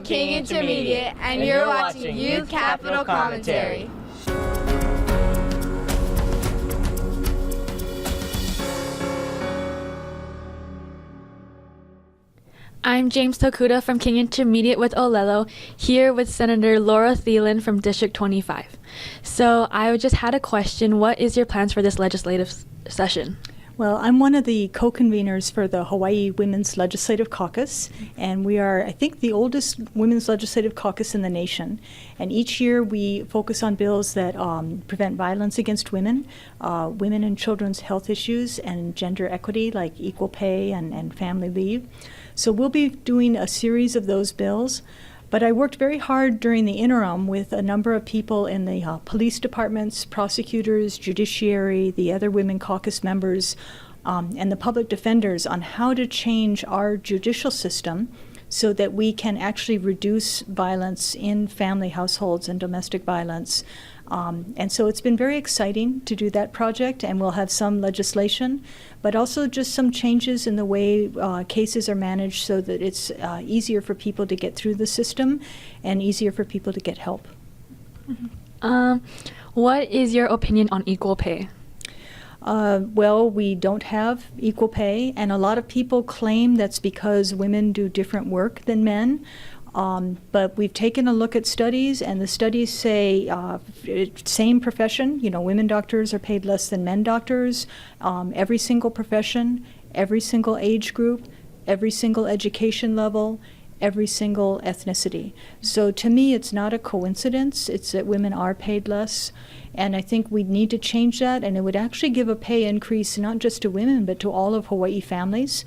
King Intermediate, and you're watching Youth Capital Commentary. I'm James Tokuda from King Intermediate with Olelo, here with Senator Laura Thielen from District 25. So I just had a question. What is your plans for this legislative session? Well, I'm one of the co-conveners for the Hawaii Women's Legislative Caucus, and we are, I think, the oldest women's legislative caucus in the nation. And each year we focus on bills that prevent violence against women, women and children's health issues, and gender equity like equal pay and family leave. So we'll be doing a series of those bills. But I worked very hard during the interim with a number of people in the police departments, prosecutors, judiciary, the other women caucus members, and the public defenders on how to change our judicial system so that we can actually reduce violence in family households and domestic violence. And so it's been very exciting to do that project, and we'll have some legislation, but also just some changes in the way cases are managed so that it's easier for people to get through the system and easier for people to get help. Mm-hmm. What is your opinion on equal pay? Well, we don't have equal pay, and a lot of people claim that's because women do different work than men. But we've taken a look at studies, and the studies say same profession, women doctors are paid less than men doctors, every single profession, every single age group, every single education level, every single ethnicity. So to me, it's not a coincidence. It's that women are paid less. And I think we need to change that, and it would actually give a pay increase not just to women, but to all of Hawaii families.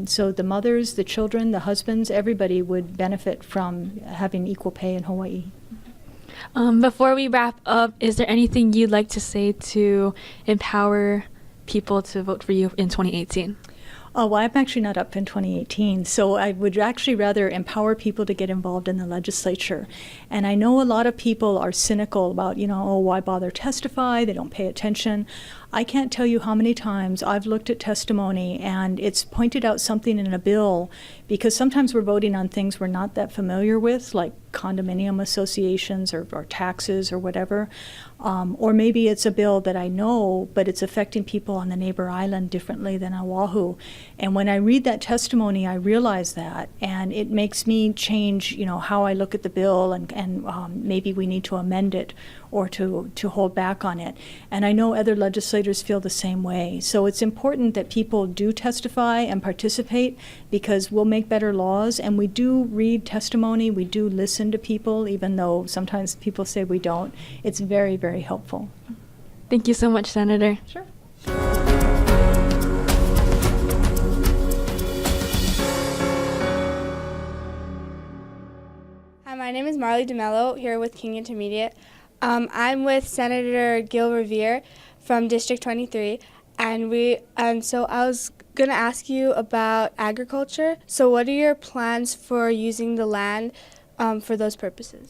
So the mothers, the children, the husbands, everybody would benefit from having equal pay in Hawaii. Before we wrap up, is there anything you'd like to say to empower people to vote for you in 2018? Oh, well, I'm actually not up in 2018, so I would actually rather empower people to get involved in the legislature. And I know a lot of people are cynical about, why bother testify? They don't pay attention. I can't tell you how many times I've looked at testimony and it's pointed out something in a bill, because sometimes we're voting on things we're not that familiar with, like condominium associations or taxes or whatever. Or maybe it's a bill that I know, but it's affecting people on the neighbor island differently than Oahu. And when I read that testimony, I realize that, and it makes me change, how I look at the bill, and maybe we need to amend it or to hold back on it. And I know other legislators feel the same way. So it's important that people do testify and participate, because we'll make better laws, and we do read testimony, we do listen to people, even though sometimes people say we don't. It's very, very helpful. Thank you so much, Senator. Sure. Hi, my name is Marley DeMello, here with King Intermediate. I'm with Senator Gil Revere from District 23, and so I was going to ask you about agriculture. So what are your plans for using the land for those purposes?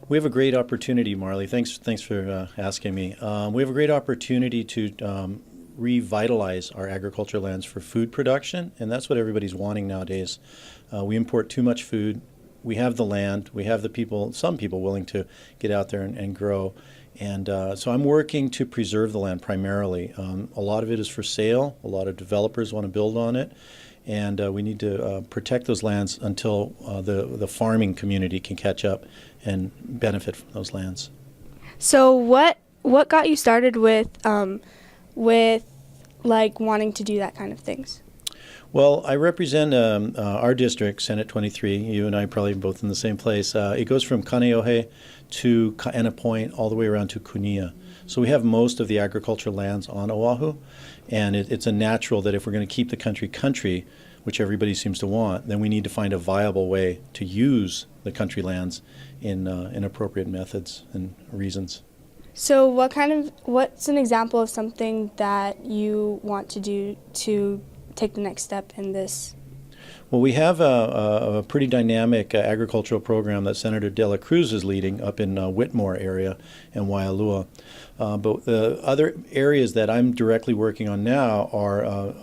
We have a great opportunity, Marley. Thanks for asking me. We have a great opportunity to revitalize our agriculture lands for food production, and that's what everybody's wanting nowadays. We import too much food. We have the land, we have the people, some people willing to get out there and grow. And so I'm working to preserve the land primarily. A lot of it is for sale. A lot of developers want to build on it. And we need to protect those lands until the farming community can catch up and benefit from those lands. So what got you started with like wanting to do that kind of things? Well, I represent our district, Senate 23. You and I are probably both in the same place. It goes from Kaneohe to Kaena Point all the way around to Kunia. So we have most of the agricultural lands on Oahu, and it's a natural that if we're going to keep the country, which everybody seems to want, then we need to find a viable way to use the country lands in appropriate methods and reasons. So what's an example of something that you want to do to take the next step in this? Well, we have a pretty dynamic agricultural program that Senator De La Cruz is leading up in Whitmore area and Waialua. But the other areas that I'm directly working on now are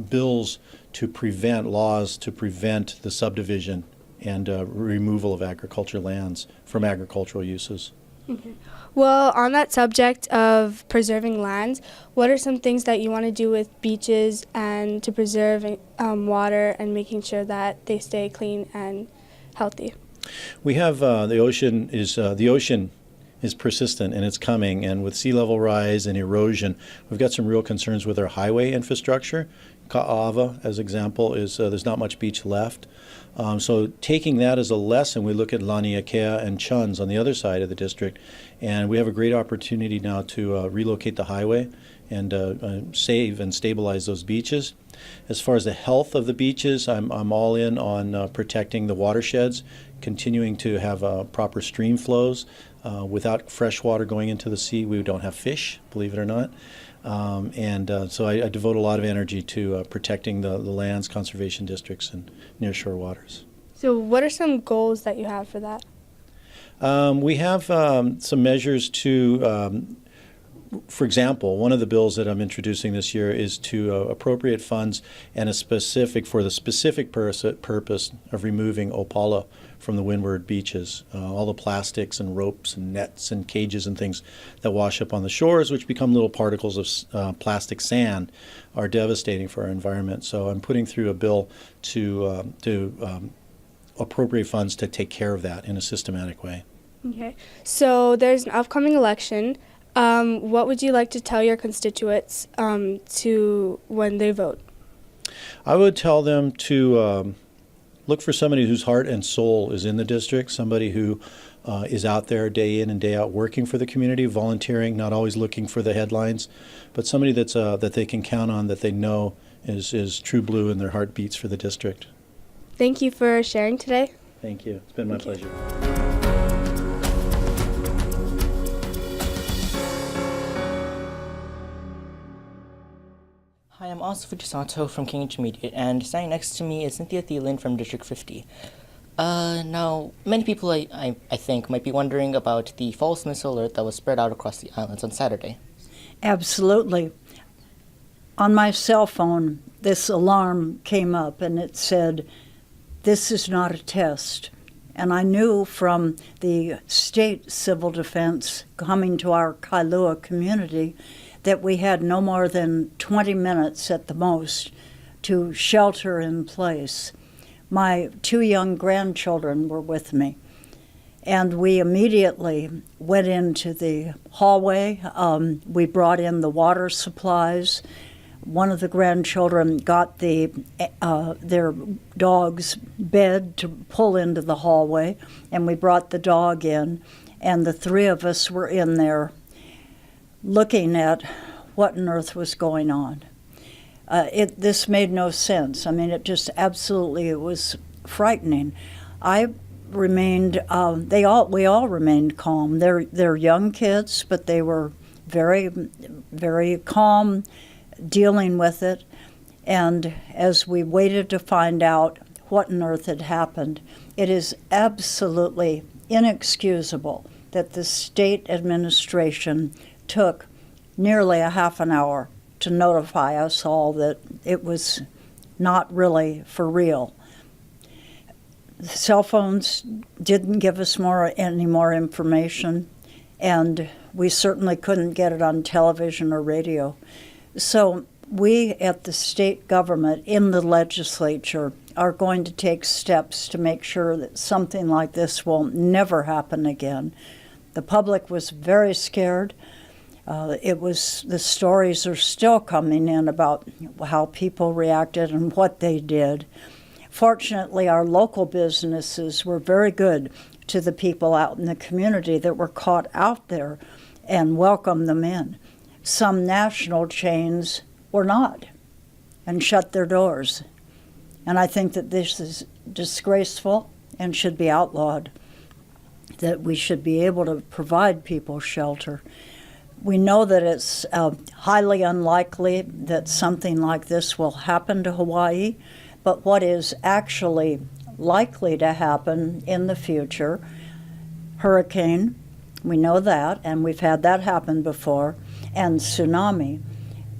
bills to prevent the subdivision and removal of agricultural lands from agricultural uses. Okay. Well, on that subject of preserving lands, what are some things that you want to do with beaches and to preserve water and making sure that they stay clean and healthy? We have the ocean is persistent and it's coming, and with sea level rise and erosion, we've got some real concerns with our highway infrastructure. Ka'ava, as example, is there's not much beach left. So taking that as a lesson, we look at Laniakea and Chuns on the other side of the district, and we have a great opportunity now to relocate the highway and save and stabilize those beaches. As far as the health of the beaches, I'm all in on protecting the watersheds, continuing to have proper stream flows. Without fresh water going into the sea, we don't have fish, believe it or not. So I devote a lot of energy to protecting the lands, conservation districts, and nearshore waters. So what are some goals that you have for that? We have some measures to, for example, one of the bills that I'm introducing this year is to appropriate funds for the specific purpose of removing opala from the windward beaches. All the plastics and ropes and nets and cages and things that wash up on the shores, which become little particles of plastic sand, are devastating for our environment. So I'm putting through a bill to appropriate funds to take care of that in a systematic way. Okay. So there's an upcoming election. What would you like to tell your constituents to when they vote? I would tell them to look for somebody whose heart and soul is in the district, somebody who is out there day in and day out working for the community, volunteering, not always looking for the headlines, but somebody that's that they can count on, that they know is true blue and their heart beats for the district. Thank you for sharing today. Thank you. It's been my pleasure. Hi, I'm Oscar Gisanto from King Intermediate, and standing next to me is Cynthia Thielen from District 50. Now, many people, I think, might be wondering about the false missile alert that was spread out across the islands on Saturday. Absolutely. On my cell phone, this alarm came up, and it said, "This is not a test." And I knew from the state civil defense coming to our Kailua community that we had no more than 20 minutes at the most to shelter in place. My 2 young grandchildren were with me, and we immediately went into the hallway. We brought in the water supplies. One of the grandchildren got their dog's bed to pull into the hallway, and we brought the dog in, and the 3 of us were in there looking at what on earth was going on. This made no sense. I mean, it was frightening. I remained, we all remained calm. They're young kids, but they were very, very calm dealing with it. And as we waited to find out what on earth had happened, it is absolutely inexcusable that the state administration took nearly a half an hour to notify us all that it was not really for real. The cell phones didn't give us any more information, and we certainly couldn't get it on television or radio. So we at the state government, in the legislature, are going to take steps to make sure that something like this will never happen again. The public was very scared. The stories are still coming in about how people reacted and what they did. Fortunately, our local businesses were very good to the people out in the community that were caught out there and welcomed them in. Some national chains were not and shut their doors. And I think that this is disgraceful and should be outlawed, that we should be able to provide people shelter. We know that it's highly unlikely that something like this will happen to Hawaii, but what is actually likely to happen in the future, hurricane, we know that, and we've had that happen before, and tsunami.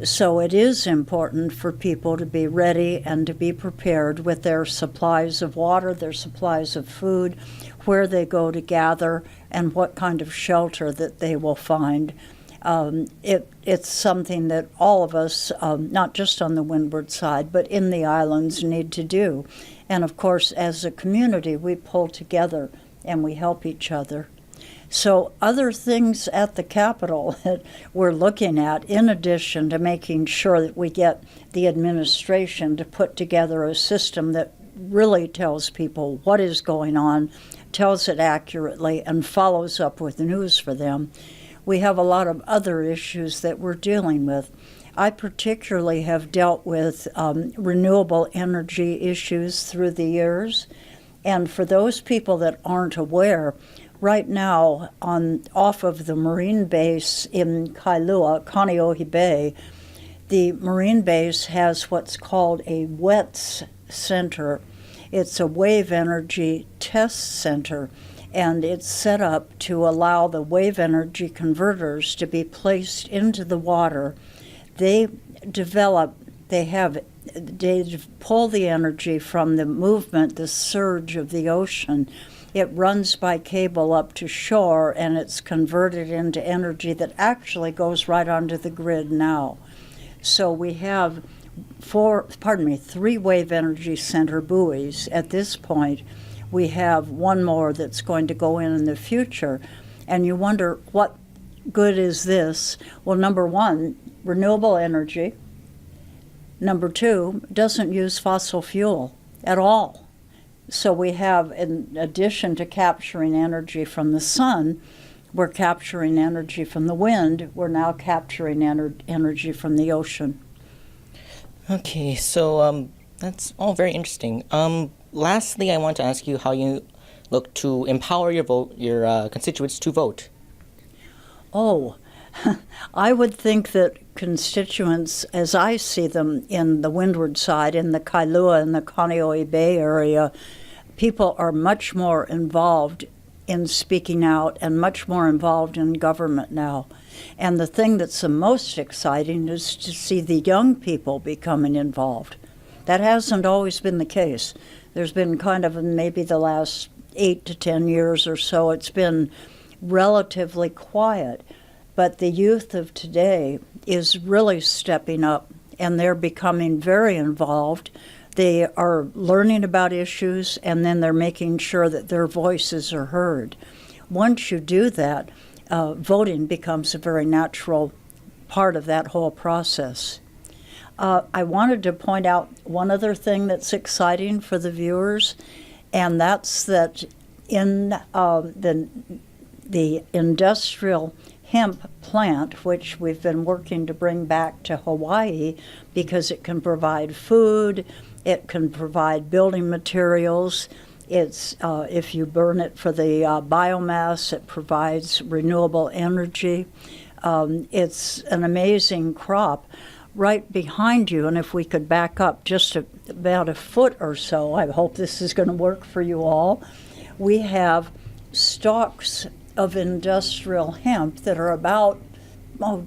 So it is important for people to be ready and to be prepared with their supplies of water, their supplies of food, where they go to gather, and what kind of shelter that they will find. It's something that all of us, not just on the windward side, but in the islands, need to do. And of course, as a community, we pull together and we help each other. So other things at the Capitol that we're looking at, in addition to making sure that we get the administration to put together a system that really tells people what is going on, tells it accurately, and follows up with news for them. We have a lot of other issues that we're dealing with. I particularly have dealt with renewable energy issues through the years. And for those people that aren't aware, right now, off of the Marine base in Kailua, Kaneohe Bay, the Marine base has what's called a WETS center. It's a wave energy test center, and it's set up to allow the wave energy converters to be placed into the water. They pull the energy from the movement, the surge of the ocean. It runs by cable up to shore, and it's converted into energy that actually goes right onto the grid now. So we have 3 wave energy center buoys at this point. We have one more that's going to go in the future. And you wonder, what good is this? Well, number one, renewable energy. Number two, doesn't use fossil fuel at all. So we have, in addition to capturing energy from the sun, we're capturing energy from the wind. We're now capturing energy from the ocean. Okay, so that's all very interesting. Lastly, I want to ask you how you look to empower your constituents to vote. Oh, I would think that constituents, as I see them in the windward side, in the Kailua and the Kaneohe Bay area, people are much more involved in speaking out and much more involved in government now. And the thing that's the most exciting is to see the young people becoming involved. That hasn't always been the case. There's been kind of, maybe the last 8 to 10 years or so, it's been relatively quiet. But the youth of today is really stepping up, and they're becoming very involved. They are learning about issues, and then they're making sure that their voices are heard. Once you do that, voting becomes a very natural part of that whole process. I wanted to point out one other thing that's exciting for the viewers, and that's that in the industrial hemp plant, which we've been working to bring back to Hawaii because it can provide food, it can provide building materials. It's if you burn it for the biomass, it provides renewable energy. It's an amazing crop. Right behind you, and if we could back up just about a foot or so, I hope this is going to work for you all, we have stalks of industrial hemp that are about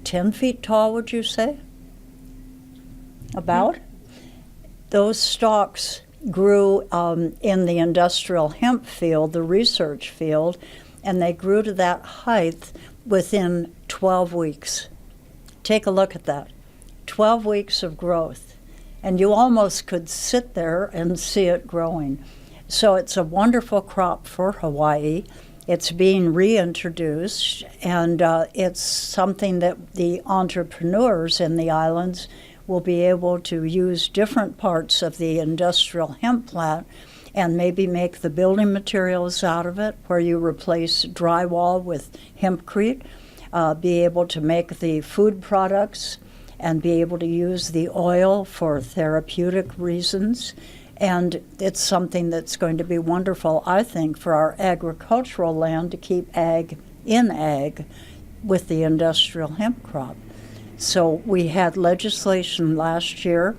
10 feet tall, would you say? About? Those stalks grew in the industrial hemp field, the research field, and they grew to that height within 12 weeks. Take a look at that. 12 weeks of growth, and you almost could sit there and see it growing. So it's a wonderful crop for Hawaii. It's being reintroduced, and it's something that the entrepreneurs in the islands will be able to use different parts of the industrial hemp plant and maybe make the building materials out of it, where you replace drywall with hempcrete, be able to make the food products, and be able to use the oil for therapeutic reasons. And it's something that's going to be wonderful, I think, for our agricultural land to keep ag in ag with the industrial hemp crop. So we had legislation last year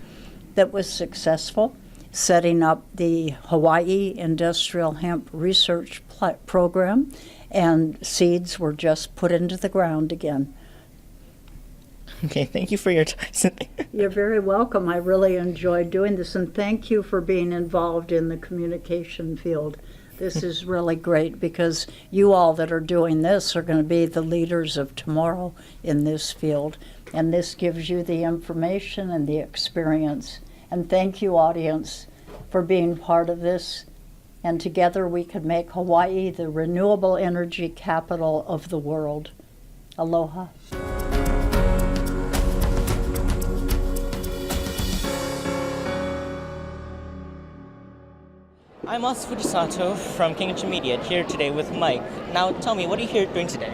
that was successful, setting up the Hawaii Industrial Hemp Research Program, and seeds were just put into the ground again. Okay, thank you for your time. You're very welcome. I really enjoyed doing this, and thank you for being involved in the communication field. This is really great because you all that are doing this are going to be the leaders of tomorrow in this field, and this gives you the information and the experience. And thank you, audience, for being part of this. And together we can make Hawaii the renewable energy capital of the world. Aloha. I'm Asa Fujisato from King Intermediate, here today with Mike. Now tell me, what are you here doing today?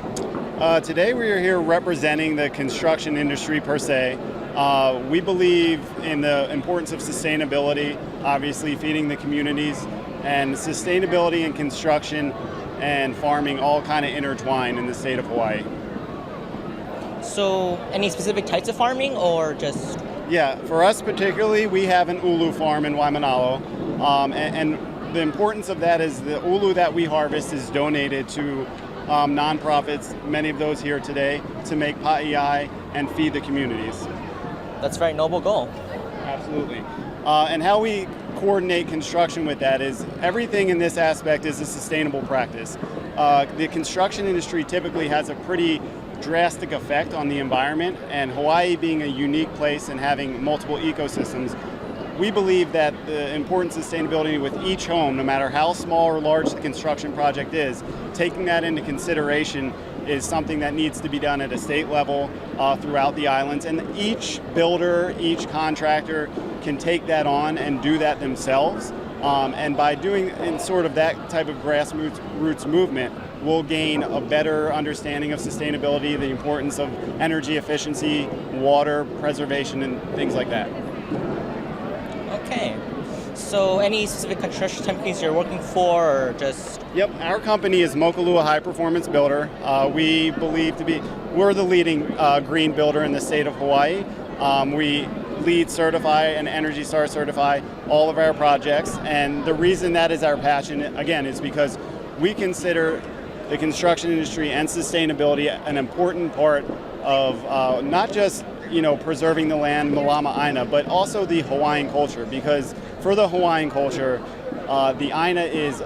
Today we are here representing the construction industry per se. We believe in the importance of sustainability, obviously feeding the communities, and sustainability and construction and farming all kind of intertwine in the state of Hawaii. So, any specific types of farming or just? Yeah, for us particularly, we have an ulu farm in Waimanalo, and the importance of that is the ulu that we harvest is donated to nonprofits, many of those here today, to make pa'iai and feed the communities. That's a very noble goal. Absolutely. And how we coordinate construction with that is everything in this aspect is a sustainable practice. The construction industry typically has a pretty drastic effect on the environment, and Hawaii being a unique place and having multiple ecosystems, we believe that the important sustainability with each home, no matter how small or large the construction project is, taking that into consideration is something that needs to be done at a state level throughout the islands. And each builder, each contractor can take that on and do that themselves. And by doing in sort of that type of grassroots movement, we'll gain a better understanding of sustainability, the importance of energy efficiency, water preservation, and things like that. Okay. So any specific construction companies you're working for, or just? Yep, our company is Mokulua High Performance Builder. We believe we're the leading green builder in the state of Hawaii. We LEED certify and Energy Star certify all of our projects, and the reason that is our passion, again, is because we consider the construction industry and sustainability an important part of not just preserving the land, Malama Aina, but also the Hawaiian culture, because for the Hawaiian culture, the Aina is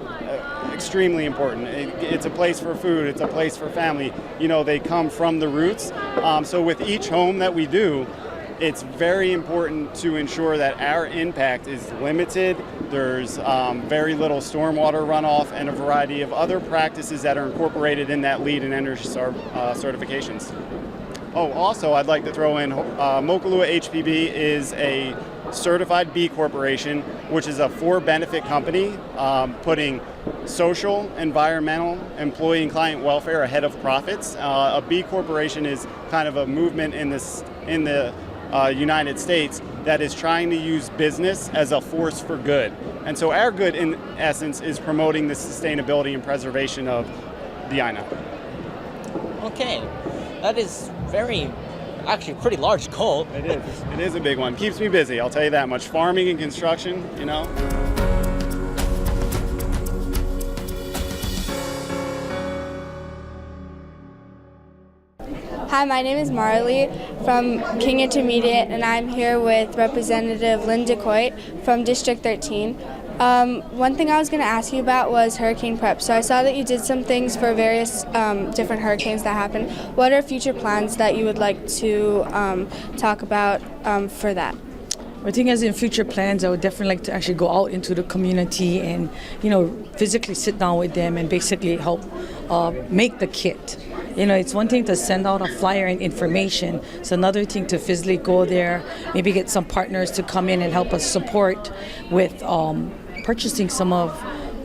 extremely important. It's a place for food, it's a place for family. They come from the roots. So with each home that we do, it's very important to ensure that our impact is limited. There's very little stormwater runoff and a variety of other practices that are incorporated in that LEED and Energy Star certifications. Oh, also, I'd like to throw in Mokulua HPB is a certified B Corporation, which is a for-benefit company putting social, environmental, employee, and client welfare ahead of profits. A B Corporation is kind of a movement in the United States that is trying to use business as a force for good. And so our good, in essence, is promoting the sustainability and preservation of the Aina. Okay. That is actually pretty large goal. It is. It is a big one. Keeps me busy, I'll tell you that much. Farming and construction, Hi, my name is Marley from King Intermediate, and I'm here with Representative Linda Coit from District 13. One thing I was going to ask you about was hurricane prep. So I saw that you did some things for various different hurricanes that happened. What are future plans that you would like to talk about for that? I think as in future plans, I would definitely like to actually go out into the community and, physically sit down with them and basically help make the kit. It's one thing to send out a flyer and information. It's another thing to physically go there, maybe get some partners to come in and help us support with purchasing some of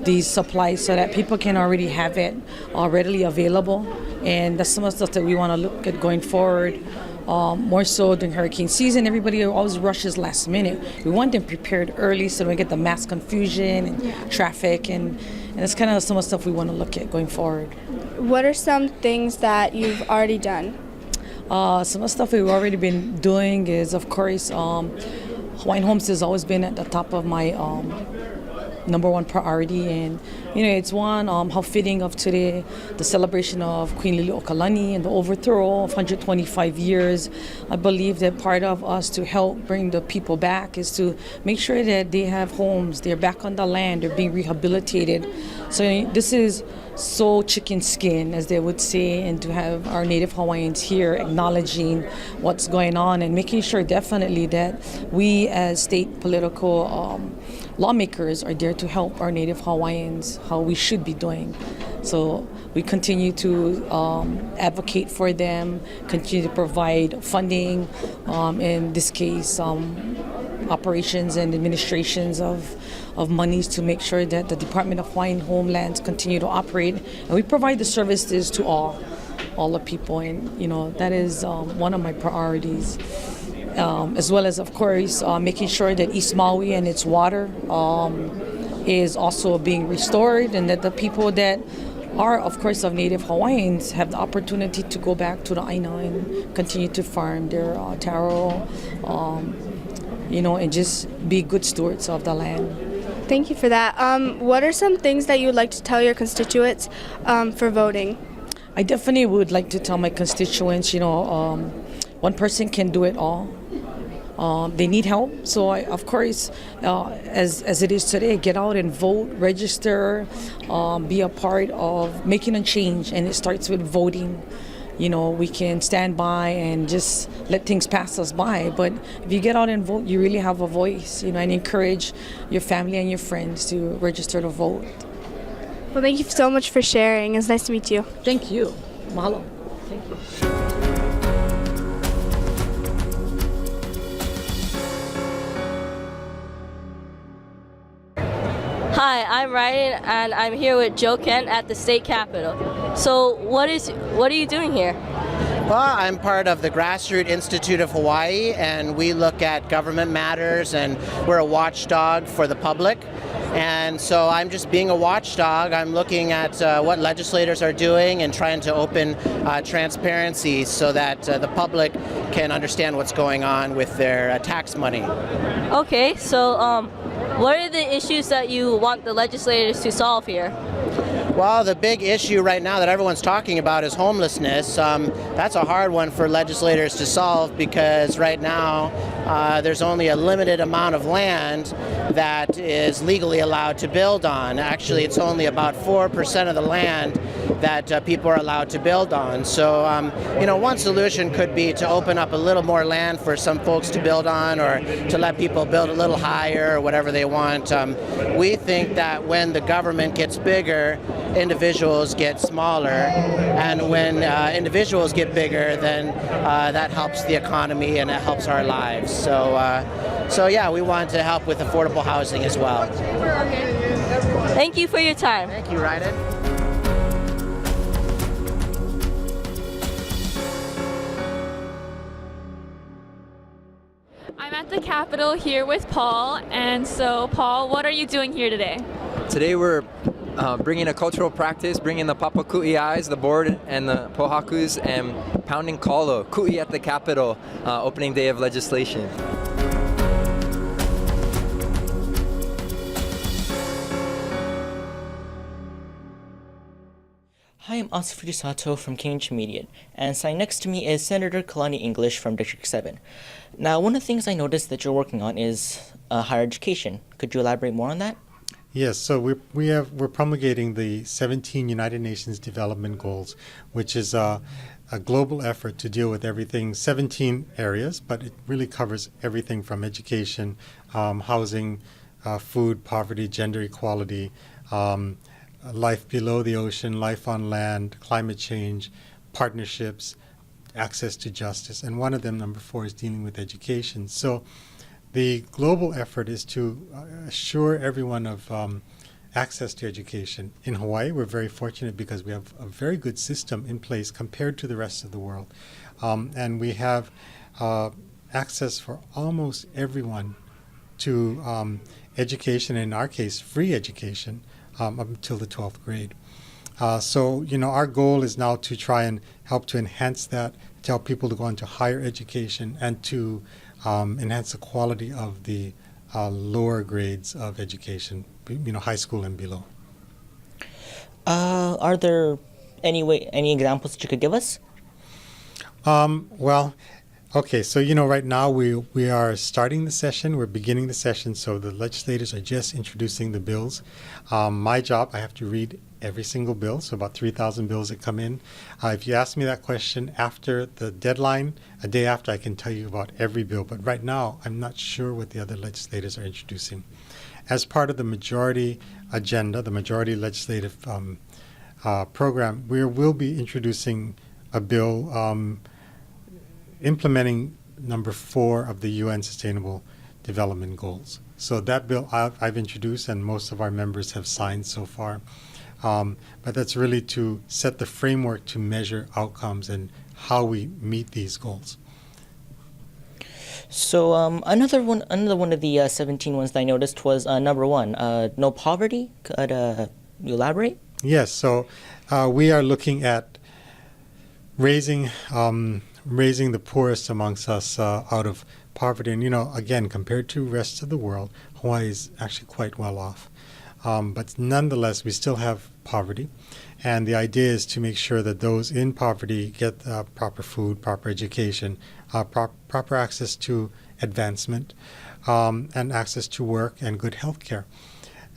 these supplies so that people can already have it readily available. And that's some of the stuff that we want to look at going forward. More so during hurricane season, everybody always rushes last minute. We want them prepared early so we get the mass confusion and traffic, and that's kind of some of the stuff we want to look at going forward. What are some things that you've already done? Some of the stuff we've already been doing is, of course, Hawaiian Homes has always been at the top of my number one priority. And, it's one, how fitting of today, the celebration of Queen Liliuokalani and the overthrow of 125 years. I believe that part of us to help bring the people back is to make sure that they have homes, they're back on the land, they're being rehabilitated. So this is so chicken skin, as they would say, and to have our Native Hawaiians here acknowledging what's going on and making sure definitely that we as state political lawmakers are there to help our Native Hawaiians how we should be doing. So we continue to advocate for them, continue to provide funding, in this case, operations and administrations of monies to make sure that the Department of Hawaiian Homelands continue to operate. And we provide the services to all the people. And, that is one of my priorities. As well as, of course, making sure that East Maui and its water is also being restored, and that the people that are, of course, of Native Hawaiians have the opportunity to go back to the Aina and continue to farm their taro, and just be good stewards of the land. Thank you for that. What are some things that you would like to tell your constituents for voting? I definitely would like to tell my constituents, one person can do it all. They need help. So, of course, as it is today, get out and vote, register, be a part of making a change. And it starts with voting. We can stand by and just let things pass us by. But if you get out and vote, you really have a voice, and encourage your family and your friends to register to vote. Well, thank you so much for sharing. It's nice to meet you. Thank you. Mahalo. Thank you. Hi, I'm Ryan, and I'm here with Joe Kent at the state capitol. So what are you doing here? Well, I'm part of the Grassroots Institute of Hawaii, and we look at government matters, and we're a watchdog for the public. And so I'm just being a watchdog. I'm looking at what legislators are doing and trying to open transparency so that the public can understand what's going on with their tax money. Okay, so what are the issues that you want the legislators to solve here? Well, the big issue right now that everyone's talking about is homelessness. That's a hard one for legislators to solve because right now there's only a limited amount of land that is legally allowed to build on. Actually, it's only about 4% of the land that people are allowed to build on. So, one solution could be to open up a little more land for some folks to build on, or to let people build a little higher, or whatever they want. We think that when the government gets bigger, individuals get smaller, and when individuals get bigger, then that helps the economy and it helps our lives. So yeah, we want to help with affordable housing as well. Thank you for your time. Thank you, Ryden. I'm at the Capitol here with Paul, and so Paul, what are you doing here today? Today we're bringing a cultural practice, bringing the papaku'iais, the board, and the pohakus, and pounding kalo, ku'i at the Capitol, opening day of legislation. Hi, I'm Asif Sato from King Intermediate, and sitting next to me is Senator Kalani English from District 7. Now, one of the things I noticed that you're working on is higher education. Could you elaborate more on that? Yes, so we're promulgating the 17 United Nations Development Goals, which is a global effort to deal with everything, 17 areas, but it really covers everything from education, housing, food, poverty, gender equality, life below the ocean, life on land, climate change, partnerships, access to justice. And one of them, number 4, is dealing with education. So the global effort is to assure everyone of access to education. In Hawaii, we're very fortunate because we have a very good system in place compared to the rest of the world. And we have access for almost everyone to education, in our case, free education, up until the 12th grade. So, our goal is now to try and help to enhance that, to help people to go into higher education and to enhance the quality of the lower grades of education, high school and below. Are there any examples that you could give us? Well, okay, so right now we are starting the session. We're beginning the session, so the legislators are just introducing the bills. My job, I have to read every single bill, so about 3,000 bills that come in. If you ask me that question after the deadline, a day after, I can tell you about every bill. But right now, I'm not sure what the other legislators are introducing. As part of the majority agenda, the majority legislative program, we will be introducing a bill implementing number 4 of the UN Sustainable Development Goals. So that bill I've introduced, and most of our members have signed so far. But that's really to set the framework to measure outcomes and how we meet these goals. So another one of the 17 ones that I noticed was number 1, no poverty. Could you elaborate? Yes. So we are looking at raising the poorest amongst us out of poverty. And again, compared to the rest of the world, Hawaii is actually quite well off. But nonetheless, we still have poverty. And the idea is to make sure that those in poverty get proper food, proper education, proper access to advancement, and access to work and good health care.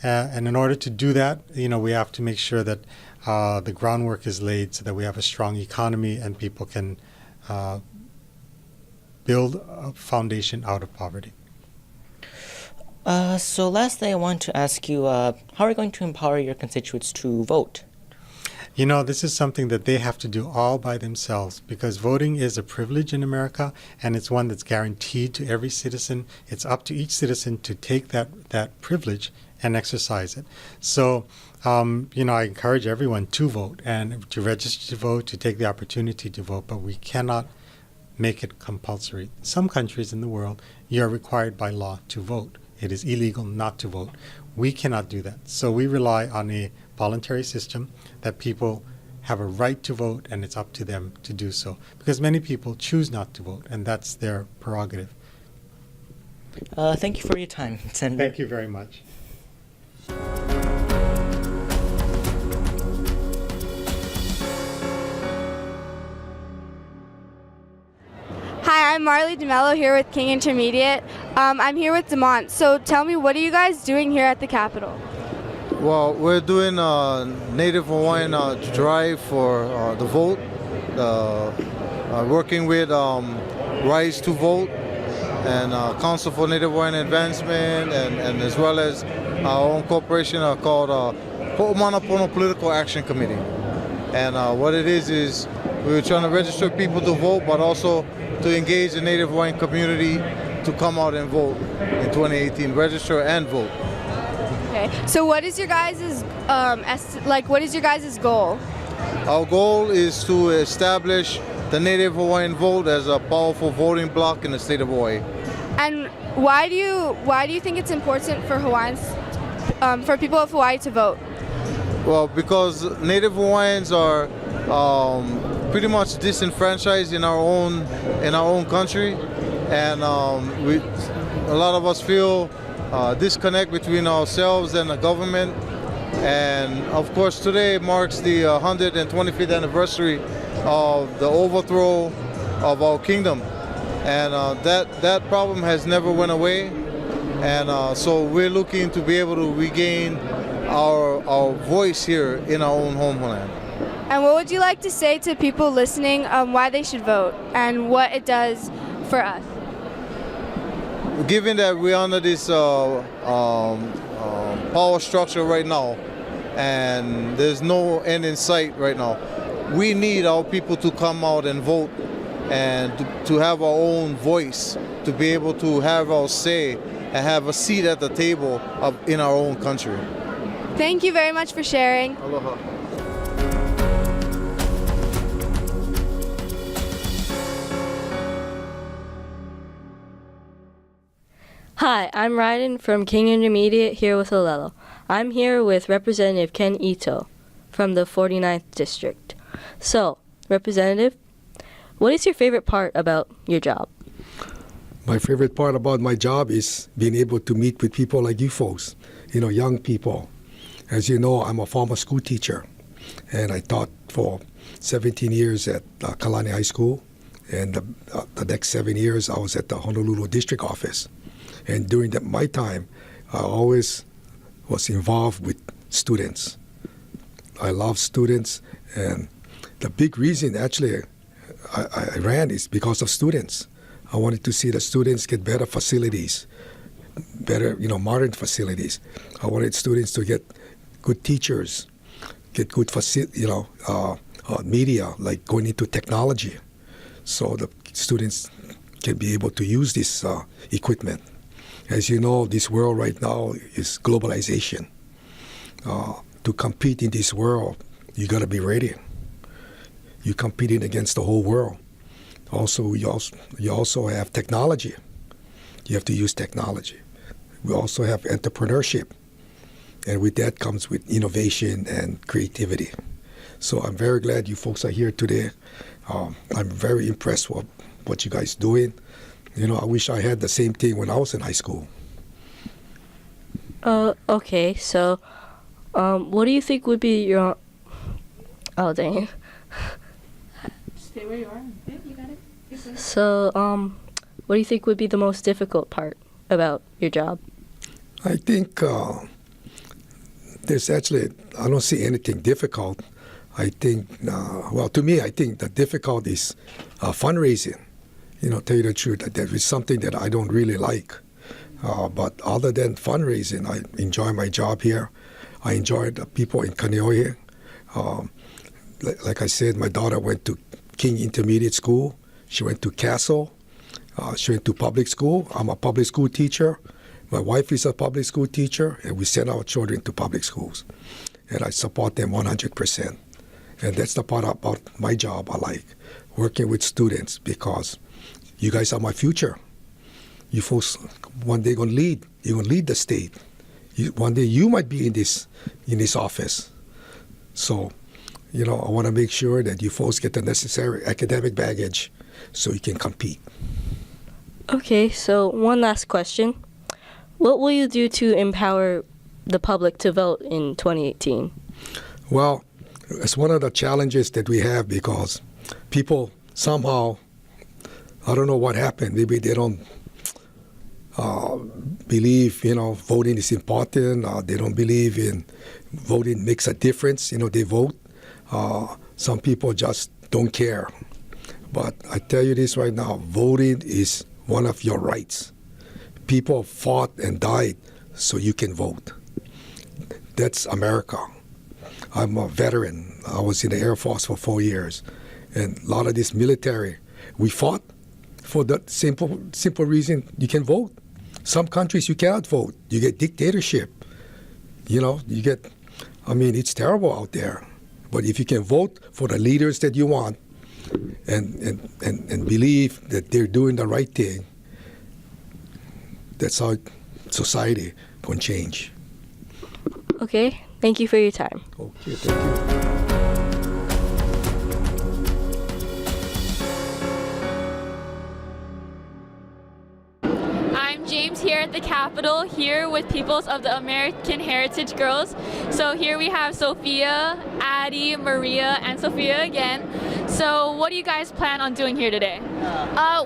And in order to do that, we have to make sure that the groundwork is laid so that we have a strong economy and people can build a foundation out of poverty. So lastly, I want to ask you, how are you going to empower your constituents to vote? This is something that they have to do all by themselves, because voting is a privilege in America, and it's one that's guaranteed to every citizen. It's up to each citizen to take that privilege and exercise it. So, I encourage everyone to vote and to register to vote, to take the opportunity to vote, but we cannot make it compulsory. Some countries in the world, you are required by law to vote. It is illegal not to vote. We cannot do that. So we rely on a voluntary system that people have a right to vote, and it's up to them to do so. Because many people choose not to vote, and that's their prerogative. Thank you for your time, Senator. Thank you very much. Hi, I'm Marley DeMello here with King Intermediate. I'm here with Demont. So tell me, what are you guys doing here at the Capitol? Well, we're doing a Native Hawaiian drive for the vote, working with Rise to Vote and Council for Native Hawaiian Advancement, and as well as our own corporation called Ho'omanapono Political Action Committee. And what it is we were trying to register people to vote, but also to engage the Native Hawaiian community to come out and vote in 2018, register and vote. Okay. So what is your guys' what is your guys' goal? Our goal is to establish the Native Hawaiian vote as a powerful voting bloc in the state of Hawaii. And why do you think it's important for Hawaiians, for people of Hawaii to vote? Well, because Native Hawaiians are pretty much disenfranchised in our own country, and a lot of us feel disconnect between ourselves and the government. And of course, today marks the 125th anniversary of the overthrow of our kingdom, and that problem has never went away. And so we're looking to be able to regain our voice here in our own homeland. And what would you like to say to people listening why they should vote and what it does for us? Given that we're under this power structure right now, and there's no end in sight right now, we need our people to come out and vote and to have our own voice, to be able to have our say and have a seat at the table in our own country. Thank you very much for sharing. Aloha. Hi, I'm Ryden from King Intermediate here with Olelo. I'm here with Representative Ken Ito from the 49th District. So, Representative, what is your favorite part about your job? My favorite part about my job is being able to meet with people like you folks, young people. As you know, I'm a former school teacher, and I taught for 17 years at Kalani High School, and the next 7 years I was at the Honolulu District Office. And during my time, I always was involved with students. I love students, and the big reason actually I ran is because of students. I wanted to see the students get better facilities, better, modern facilities. I wanted students to get good teachers, get good media, like going into technology, so the students can be able to use this equipment. As you know, this world right now is globalization. To compete in this world, you got to be ready. You're competing against the whole world. Also, you also have technology. You have to use technology. We also have entrepreneurship, and with that comes with innovation and creativity. So I'm very glad you folks are here today. I'm very impressed with what you guys doing. I wish I had the same thing when I was in high school. Okay, so what do you think would be your... Oh, dang. Stay where you are. Yeah, you got it. So, what do you think would be the most difficult part about your job? I think there's actually, I don't see anything difficult. I think, to me, I think the difficult is fundraising. Tell you the truth, that is something that I don't really like. But other than fundraising, I enjoy my job here. I enjoy the people in Kaneohe. Like I said, my daughter went to King Intermediate School. She went to Castle. She went to public school. I'm a public school teacher. My wife is a public school teacher, and we send our children to public schools. And I support them 100%. And that's the part about my job I like, working with students, because you guys are my future. You folks one day going to lead. You're going to lead the state. One day you might be in this office. So, I want to make sure that you folks get the necessary academic baggage so you can compete. Okay, so one last question. What will you do to empower the public to vote in 2018? Well, it's one of the challenges that we have, because people somehow, I don't know what happened, maybe they don't believe, voting is important. They don't believe in voting makes a difference. They vote. Some people just don't care. But I tell you this right now, voting is one of your rights. People fought and died so you can vote. That's America. I'm a veteran. I was in the Air Force for 4 years. And a lot of this military, we fought for the simple reason you can vote. Some countries you cannot vote. You get dictatorship. It's terrible out there. But if you can vote for the leaders that you want and believe that they're doing the right thing, that's how society can change. Okay, thank you for your time. Okay, thank you. Here at the Capitol, here with peoples of the American Heritage Girls. So here we have Sophia, Addie, Maria, and Sophia again. So what do you guys plan on doing here today?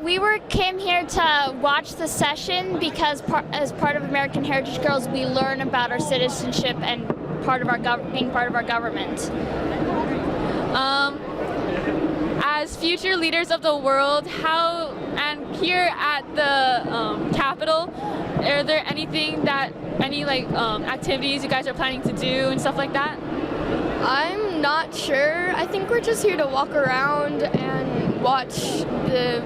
We came here to watch the session because as part of American Heritage Girls, we learn about our citizenship and being part of our government. As future leaders of the world, and here at the Capitol, are there any activities you guys are planning to do and stuff like that? I'm not sure. I think we're just here to walk around and watch the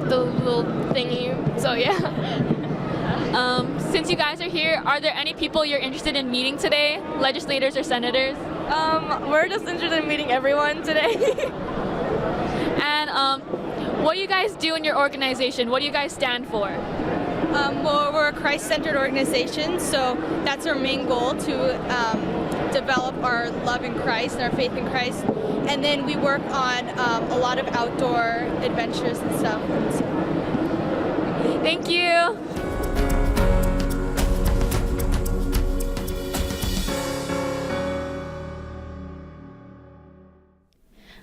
little thingy. So yeah. Since you guys are here, are there any people you're interested in meeting today? Legislators or senators? We're just interested in meeting everyone today. And what do you guys do in your organization? What do you guys stand for? Well, we're a Christ-centered organization, so that's our main goal, to develop our love in Christ and our faith in Christ. And then we work on a lot of outdoor adventures and stuff. Thank you.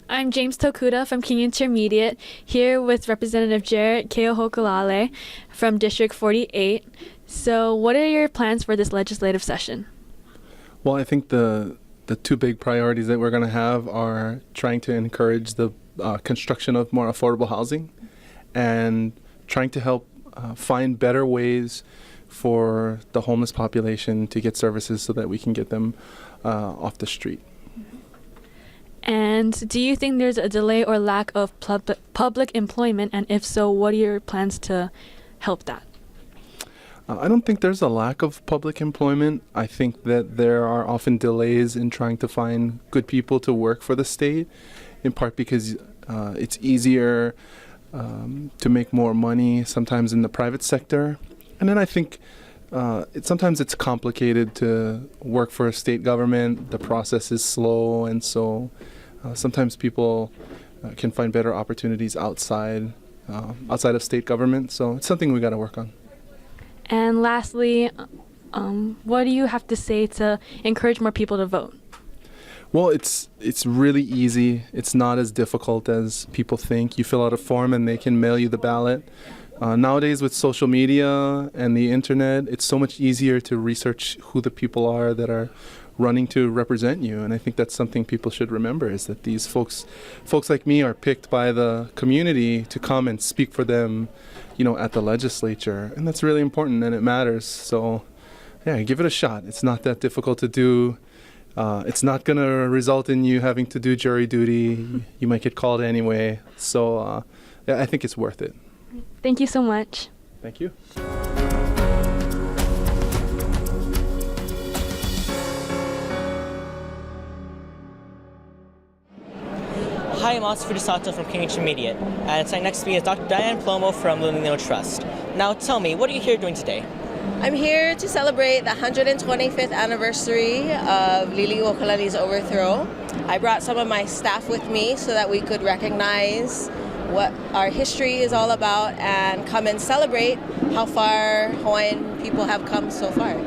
I'm James Tokuda from King Intermediate, here with Representative Jarrett Kaneohe from District 48. So what are your plans for this legislative session? Well, I think the two big priorities that we're going to have are trying to encourage the construction of more affordable housing and trying to help find better ways for the homeless population to get services so that we can get them off the street. And do you think there's a delay or lack of public employment? And if so, what are your plans to help that? I don't think there's a lack of public employment. I think that there are often delays in trying to find good people to work for the state, in part because it's easier to make more money sometimes in the private sector. And then I think sometimes it's complicated to work for a state government. The process is slow, and so sometimes people can find better opportunities outside of state government. So it's something we got to work on. And lastly, what do you have to say to encourage more people to vote? Well, it's really easy. It's not as difficult as people think. You fill out a form and they can mail you the ballot. Nowadays with social media and the internet, it's so much easier to research who the people are that are running to represent you. And I think that's something people should remember, is that these folks like me are picked by the community to come and speak for them, at the legislature. And that's really important and it matters. So yeah, give it a shot. It's not that difficult to do. It's not going to result in you having to do jury duty. You might get called anyway. So yeah, I think it's worth it. Thank you so much. Thank you. Hi, I'm Oscar DeSanto from King Intermediate, and sitting next to me is Dr. Diane Plomo from Olelo Trust. Now tell me, what are you here doing today? I'm here to celebrate the 125th anniversary of Liliuokalani's overthrow. I brought some of my staff with me so that we could recognize what our history is all about and come and celebrate how far Hawaiian people have come so far.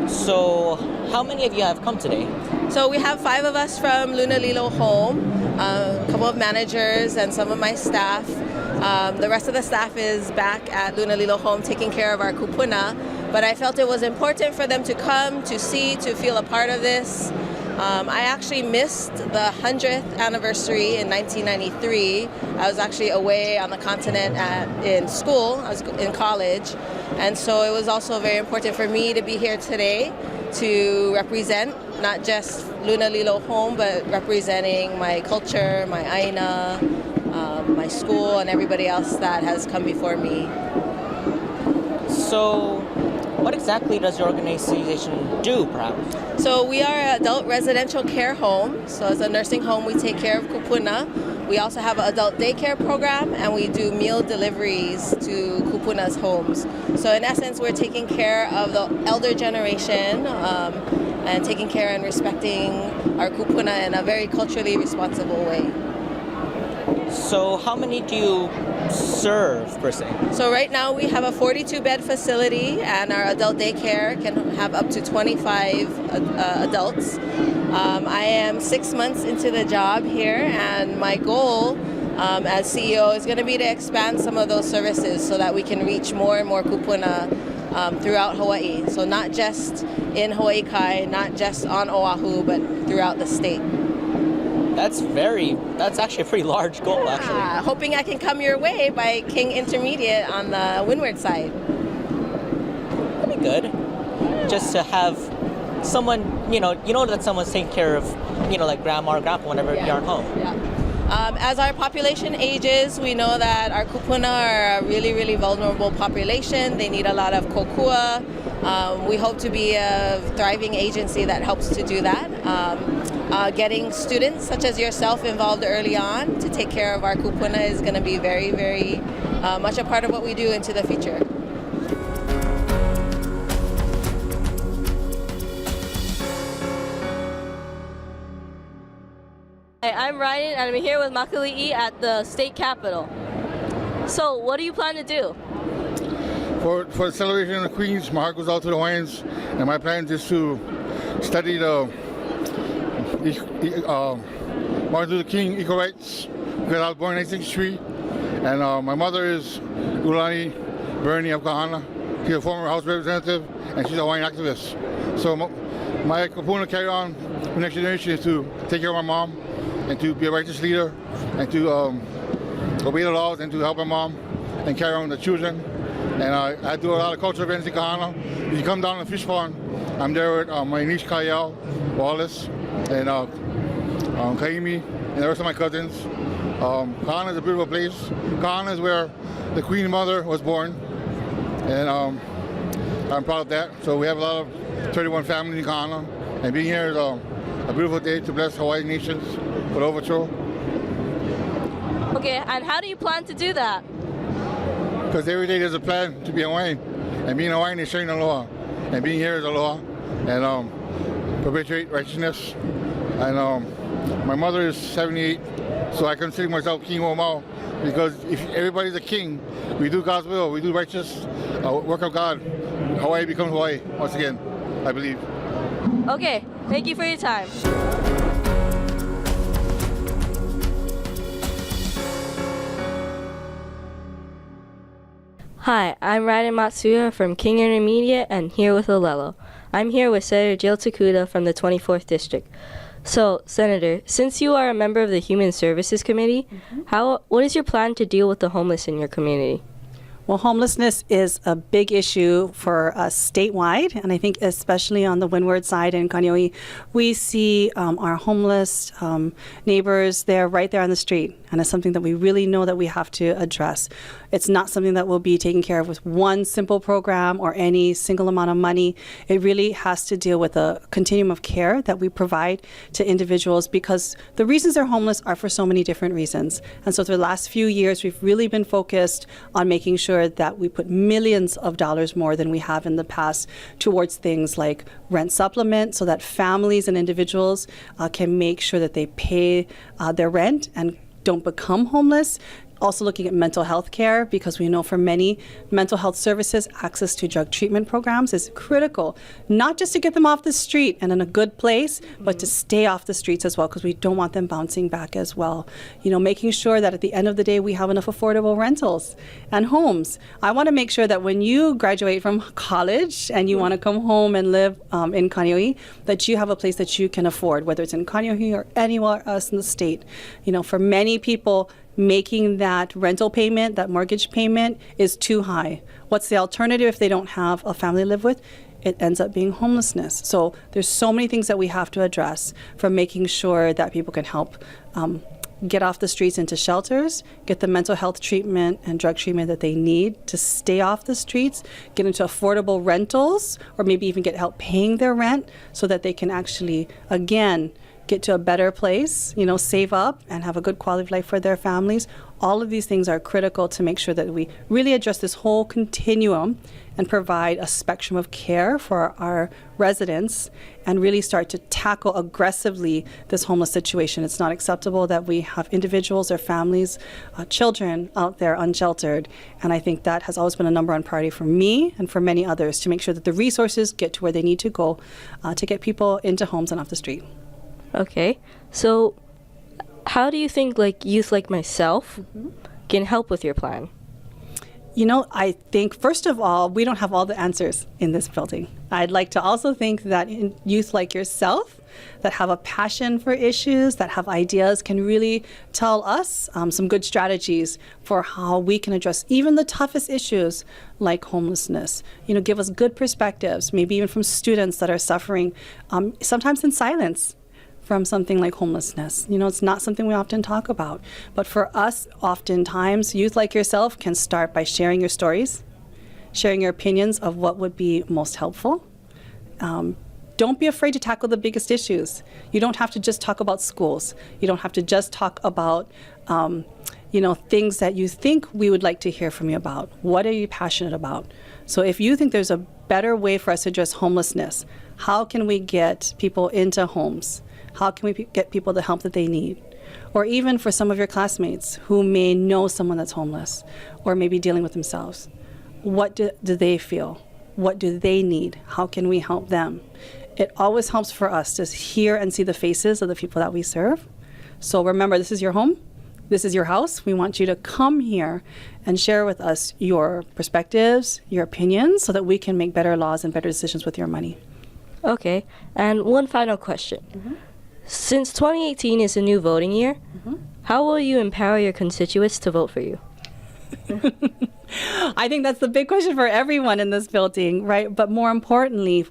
So, how many of you have come today? So we have 5 of us from Lunalilo Home, a couple of managers and some of my staff. The rest of the staff is back at Lunalilo Home taking care of our kupuna, but I felt it was important for them to come, to see, to feel a part of this. I actually missed the 100th anniversary in 1993. I was actually away on the continent in school. I was in college. And so it was also very important for me to be here today to represent not just Lunalilo Home, but representing my culture, my aina, my school, and everybody else that has come before me. So, what exactly does your organization do, perhaps? So we are an adult residential care home. So as a nursing home, we take care of kupuna. We also have an adult daycare program, and we do meal deliveries to kupuna's homes. So in essence, we're taking care of the elder generation and taking care and respecting our kupuna in a very culturally responsible way. So how many do you serve, per se? So right now we have a 42-bed facility, and our adult daycare can have up to 25 adults. I am 6 months into the job here, and my goal as CEO is going to be to expand some of those services so that we can reach more and more kupuna throughout Hawaii. So not just in Hawaii Kai, not just on Oahu, but throughout the state. That's actually a pretty large goal, actually. Hoping I can come your way by King Intermediate on the windward side. That'd be good. Just to have someone, that someone's taking care of, like grandma or grandpa whenever you're at home. Yeah. As our population ages, we know that our kupuna are a really, really vulnerable population. They need a lot of kokua. We hope to be a thriving agency that helps to do that. Getting students such as yourself involved early on to take care of our kupuna is going to be very, very much a part of what we do into the future. Hi, I'm Ryan and I'm here with Makali'i at the state capitol. So, what do you plan to do? For the celebration of the Queens, my heart goes out to the Hawaiians, and my plan is to study the Martin Luther King equal rights, because I was born in 1963, and my mother is Ulani Bernie of Kahana. She's a former House representative, and she's a Hawaiian activist. So my kapuna carry on for the next generation is to take care of my mom, and to be a righteous leader, and to obey the laws, and to help my mom, and carry on the children. And I do a lot of cultural events in Kahana. If you come down to the fish pond, I'm there with my niece Kayal Wallace, and Kaimi, and the rest of my cousins. Kahana is a beautiful place. Kahana is where the Queen Mother was born, and I'm proud of that. So we have a lot of 31 families in Kahana, and being here is a beautiful day to bless Hawaii nations for the overthrow. Okay, and how do you plan to do that? Because every day there's a plan to be Hawaiian, and being Hawaiian is sharing aloha, and being here is aloha, and perpetuate righteousness. And my mother is 78, so I consider myself King Omao, because if everybody's a king, we do God's will, we do righteous work of God. Hawaii becomes Hawaii once again, I believe. Okay, thank you for your time. Hi, I'm Raiden Matsuya from King Intermediate and here with Olelo. I'm here with Senator Jill Takuda from the 24th District. So, Senator, since you are a member of the Human Services Committee, what is your plan to deal with the homeless in your community? Well, homelessness is a big issue for us statewide, and I think especially on the Windward side in Kaneohe, we see our homeless neighbors there, right there on the street, and it's something that we really know that we have to address. It's not something that will be taken care of with one simple program or any single amount of money. It really has to deal with a continuum of care that we provide to individuals, because the reasons they're homeless are for so many different reasons. And so for the last few years, we've really been focused on making sure that we put millions of dollars more than we have in the past towards things like rent supplement, so that families and individuals can make sure that they pay their rent and don't become homeless. Also looking at mental health care, because we know for many mental health services, access to drug treatment programs is critical, not just to get them off the street and in a good place, but to stay off the streets as well, because we don't want them bouncing back as well. You know, making sure that at the end of the day, we have enough affordable rentals and homes. I want to make sure that when you graduate from college and you want to come home and live in Kaneohe, that you have a place that you can afford, whether it's in Kaneohe or anywhere else in the state. You know, for many people, making that rental payment, that mortgage payment, is too high. What's the alternative if they don't have a family to live with? It ends up being homelessness. So there's so many things that we have to address, from making sure that people can help get off the streets into shelters, get the mental health treatment and drug treatment that they need to stay off the streets, get into affordable rentals, or maybe even get help paying their rent so that they can actually, again, get to a better place, you know, save up and have a good quality of life for their families. All of these things are critical to make sure that we really address this whole continuum and provide a spectrum of care for our residents and really start to tackle aggressively this homeless situation. It's not acceptable that we have individuals or families, children out there unsheltered. And I think that has always been a number one priority for me and for many others, to make sure that the resources get to where they need to go to get people into homes and off the street. Okay, so how do you think youth like myself can help with your plan? You know, I think, first of all, we don't have all the answers in this building. I'd like to also think that youth like yourself that have a passion for issues, that have ideas, can really tell us some good strategies for how we can address even the toughest issues like homelessness. You know, give us good perspectives, maybe even from students that are suffering, sometimes in silence, from something like homelessness. You know, it's not something we often talk about. But for us, oftentimes, youth like yourself can start by sharing your stories, sharing your opinions of what would be most helpful. Don't be afraid to tackle the biggest issues. You don't have to just talk about schools. You don't have to just talk about things that you think we would like to hear from you about. What are you passionate about? So if you think there's a better way for us to address homelessness, how can we get people into homes? How can we get people the help that they need? Or even for some of your classmates who may know someone that's homeless or maybe dealing with themselves. what do they feel? What do they need? How can we help them? It always helps for us to hear and see the faces of the people that we serve. So remember, this is your home. This is your house. We want you to come here and share with us your perspectives, your opinions, so that we can make better laws and better decisions with your money. Okay, and one final question. Since 2018 is a new voting year, how will you empower your constituents to vote for you? I think that's the big question for everyone in this building, right? But more importantly,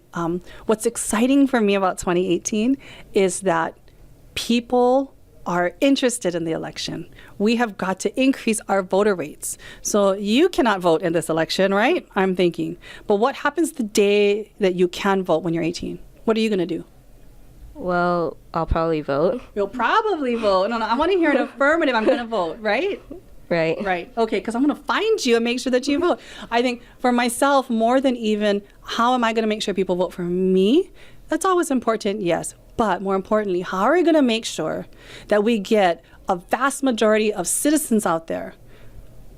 what's exciting for me about 2018 is that people are interested in the election. We have got to increase our voter rates. So you cannot vote in this election, right? I'm thinking. But what happens the day that you can vote when you're 18? What are you going to do? Well, I'll probably vote. You'll probably vote. No, I want to hear an affirmative. I'm going to vote, right? Right. Right. Okay, because I'm going to find you and make sure that you vote. I think for myself, more than even how am I going to make sure people vote for me, that's always important, yes. But more importantly, how are we going to make sure that we get a vast majority of citizens out there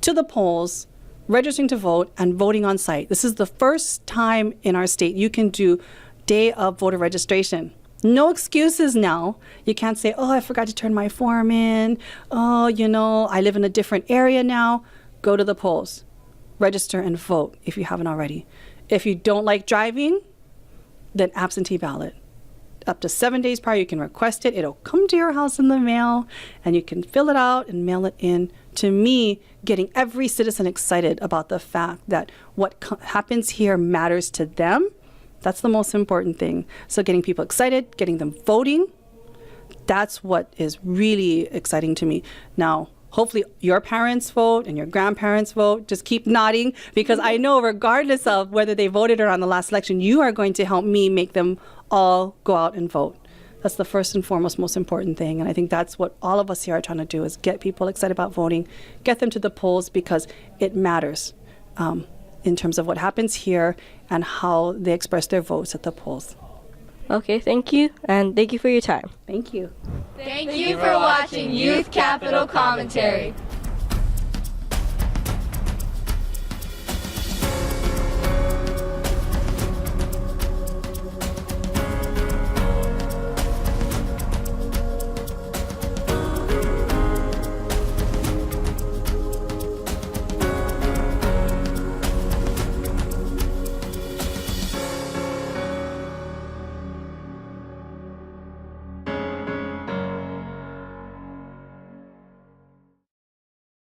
to the polls, registering to vote, and voting on site? This is the first time in our state you can do day of voter registration. No excuses now. You can't say, oh, I forgot to turn my form in. Oh, I live in a different area now. Go to the polls. Register and vote if you haven't already. If you don't like driving, then absentee ballot. Up to 7 days prior, you can request it. It'll come to your house in the mail, and you can fill it out and mail it in. To me, getting every citizen excited about the fact that what happens here matters to them, that's the most important thing. So getting people excited, getting them voting, that's what is really exciting to me. Now, hopefully your parents vote and your grandparents vote. Just keep nodding, because I know regardless of whether they voted or not in the last election, you are going to help me make them all go out and vote. That's the first and foremost most important thing. And I think that's what all of us here are trying to do, is get people excited about voting, get them to the polls, because it matters in terms of what happens here and how they express their votes at the polls. Okay, thank you, and thank you for your time. Thank you. Thank you for watching Youth Capital Commentary.